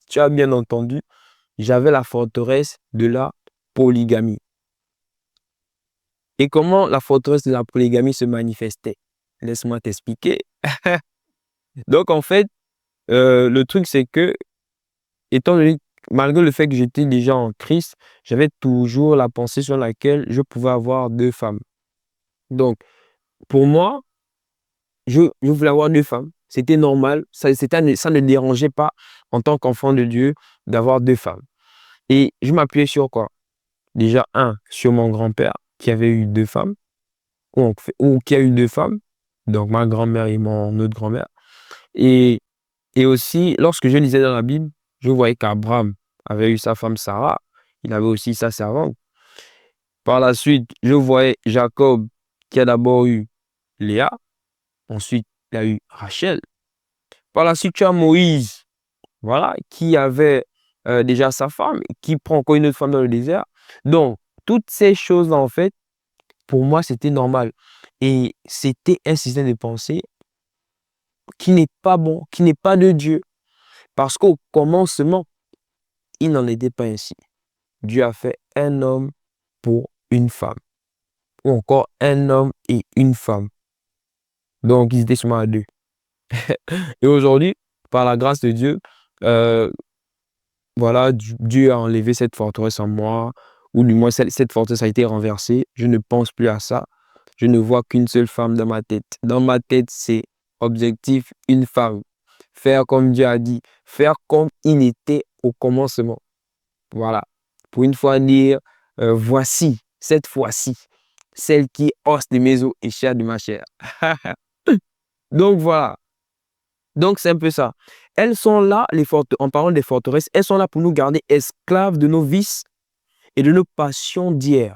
Tu as bien entendu, j'avais la forteresse de la polygamie. Et comment la forteresse de la polygamie se manifestait? Laisse-moi t'expliquer. Donc, en fait, le truc, c'est que, étant donné, malgré le fait que j'étais déjà en Christ, j'avais toujours la pensée sur laquelle je pouvais avoir deux femmes. Donc, pour moi, je voulais avoir deux femmes. C'était normal. Ça ne dérangeait pas en tant qu'enfant de Dieu d'avoir deux femmes. Et je m'appuyais sur quoi? Déjà, sur mon grand-père qui avait eu deux femmes, ou qui a eu deux femmes, donc ma grand-mère et mon autre grand-mère. Et, et aussi, lorsque je lisais dans la Bible, je voyais qu'Abraham avait eu sa femme Sarah, il avait aussi sa servante. Par la suite, je voyais Jacob qui a d'abord eu Léa, ensuite il a eu Rachel. Par la suite, tu as Moïse, voilà, qui avait déjà sa femme, qui prend encore une autre femme dans le désert. Donc, toutes ces choses-là, en fait, pour moi, c'était normal. Et c'était un système de pensée qui n'est pas bon, qui n'est pas de Dieu. Parce qu'au commencement, il n'en était pas ainsi. Dieu a fait un homme pour une femme. Ou encore un homme et une femme. Donc, ils étaient seulement à deux. Et aujourd'hui, par la grâce de Dieu, euh, voilà, Dieu a enlevé cette forteresse en moi, ou du moins cette forteresse a été renversée. Je ne pense plus à ça. Je ne vois qu'une seule femme dans ma tête. Dans ma tête, c'est objectif, une femme. Faire comme Dieu a dit, faire comme il était au commencement. Voilà. Pour une fois dire, voici, cette fois-ci, celle qui est os de mes os et chair de ma chair. Donc voilà. Donc c'est un peu ça. Elles sont là, en parlant des forteresses, elles sont là pour nous garder esclaves de nos vices et de nos passions d'hier.